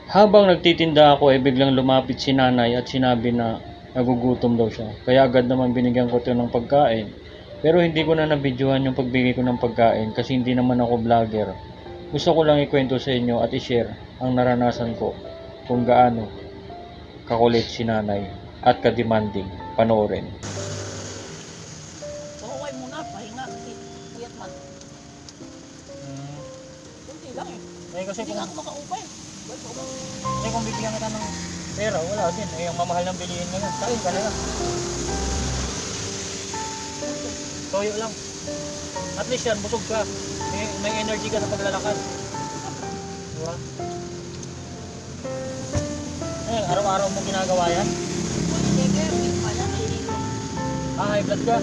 Habang nagtitinda ako ay biglang lumapit si nanay at sinabi na nagugutom daw siya. Kaya agad naman binigyan ko ito ng pagkain. Pero hindi ko na nabidyohan yung pagbigay ko ng pagkain kasi hindi naman ako vlogger. Gusto ko lang ikwento sa inyo at i-share ang naranasan ko kung gaano kakulit si nanay at ka-demanding. Panoorin. Kawaway muna, pahinga kasi puyat man. Kunti lang eh. Kasi Hindi nga ako makaupay. kung bibigyan kita ng pera, wala din. Ang mamahal ng bilihin ngayon. Kain ka na lang. Toyo lang. At least yan, busog ka. May energy ka sa paglalakad. Diba? Araw-araw mo ginagawa yan? High blood ka?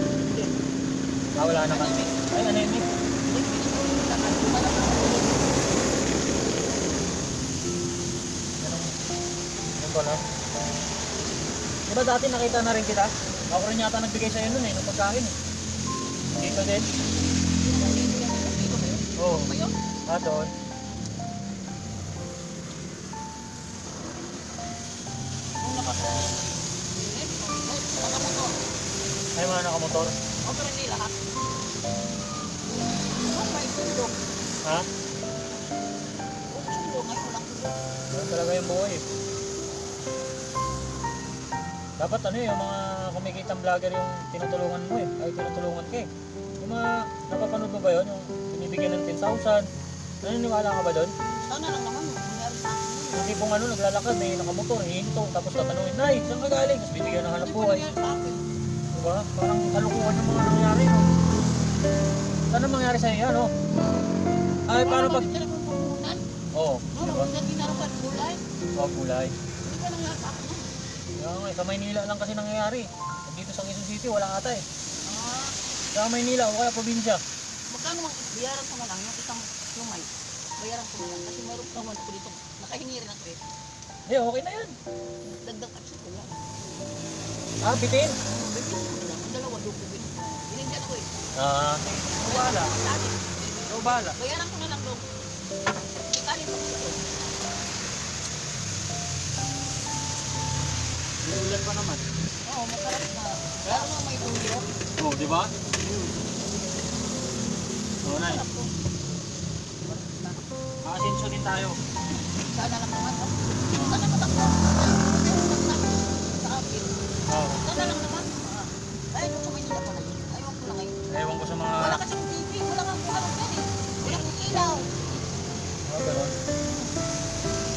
Wala na ka. Ay, anemic. Ganun ba na? Diba dati nakita na rin kita? Ako rin yata nagbigay sa'yo nun ng pagkain eh. Dito din? Oo. Doon. Ay, mga nakamotor? pero hindi lahat. May sundo. Ha? Sundo, ngayon lang sundo. Ganun talaga yung buhay eh. Dapat yung mga kumikitang vlogger yung tinutulungan mo eh. Ay, tinutulungan ka eh. Yung mga napapanood mo ba yun? Yung binibigyan ng 10,000. Naniniwala ka ba doon? Sana lang naman, nangyari sa akin. Yung tipong naglalakad, may nakamotor, hihinto, tapos tatanungin, Nay, saan ka galing? Tapos bibigyan ng hanap buhay. Hindi pa nangyari sa akin. Diba? Parang kalukuhan yung mga nangyari, no? Sana mangyari sa'yo yan, no? Ay, paano pag... Hindi ka nagpupunan. Oo, No, diba? hindi na naman gulay. Oo, kulay. Hindi pa nangyari sa akin. Kaya nga, sa Maynila lang kasi nangyayari. Dito sa Quezon City, wala ata eh. Ah, Sa Maynila o kaya probinsya. magkano mang bayaran ko na lang yung isang lumay. Bayaran ko na lang kasi mayroon pa naman ko dito. Nakahingi rin ako eh. Eh, okay na yan. Dagdag at ko lang. Ah, bitin? Bibili ko lang. Ang dalawa doon bibili. Binigyan ako eh. Ah, wala. Dati, So, bahala. bayaran ko na lang doon. Ikalit ako dito. Binulan pa naman. Oo, masarap na. Kaya ano may tuyo? Oo, di ba? Oo, Nay. Masarap to. Aasinso din tayo. Sana lang naman. Sana matakbo. Sa akin. Oo. Sana lang naman. Ay, kung sa Manila pa lang. Ayaw ko lang ngayon. Ewan ko sa mga... Wala kasi ng TV. Wala kang ano yan eh. Wala kang ilaw. Ganun.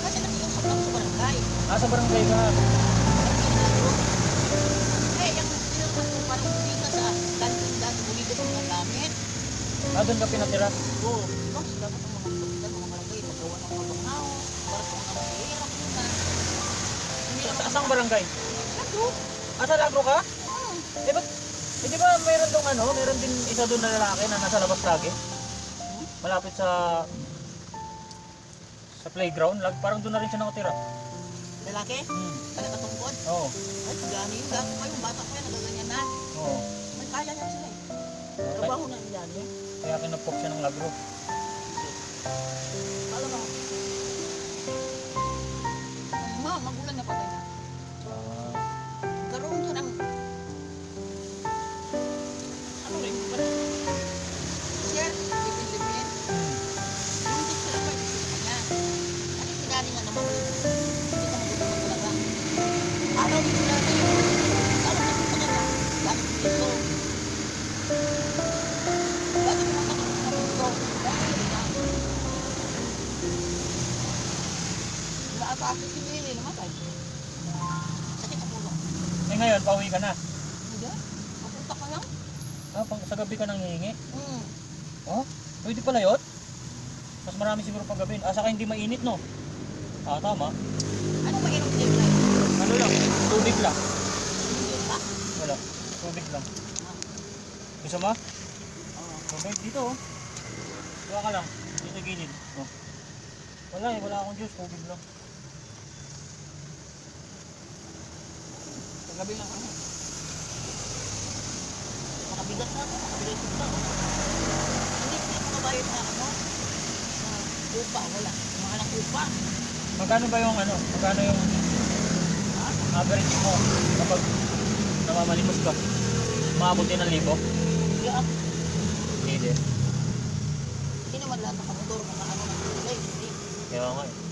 Kasi nakiusap lang sa barangay. Sa barangay ka. Eh, yung pinirman ko parang bumita sa dati bumita sa mga gamit. Doon ka pinatira. Oo. Tapos dapat ang mga kapitan, mga barangay, magawa ng mga bangaw. Para sa mga mahirap muna. Asang barangay? Nagro. Sa Lagro ka? Hmm. Eh, ba't... Eh, di ba meron dong meron din isa doon na lalaki na nasa labas lagi? Malapit sa playground, parang doon na rin siya nakatira. Lalaki? Taga katungkod? Oo. Ay, gani yun. Gani pa yung bata ko yan, nagaganyan na. Oo. May kaya niya sila eh. Trabaho na nila niya. Kaya kinapok siya ng Lagro. Alam mo, magulang niya patay na. Karoon siya ng ano rin, parang share, lipin-lipin. Yung di sila pa, hindi sila kanya. Ano yung pinali nga naman, hindi ka magulang talaga. Araw din sila na yun. Araw na sa kanya, galing dito. Galing mo na dito. Naatake si Lili, namatay. Sakit ang ulo. Eh ngayon, pauwi ka na. Hindi. Mapunta ka lang. Sa gabi ka nang hihingi. Hmm. Oh, pwede pala yun. Mas marami siguro pag gabi. Saka hindi mainit, no? Tama. Ano mainom din na yun? Ano lang, tubig lang. Hindi ba? Wala, tubig lang. Gusto mo? Oo. Tubig dito, oh. Kuha ka lang, dito gilid. Oh. Wala akong juice, tubig lang. Kagabi lang kami. Makabigat na ako, makabigat na ako. Hindi ko makabayad na ano. Upa, wala. Mahal ang upa. Magkano ba yung ano? Magkano yung average mo kapag namamalimos ka? Umabot din ng 1,000? Hindi ah. Hindi din. Hindi naman lahat ng motor na ano ng kulay. Hindi. Kaya nga eh.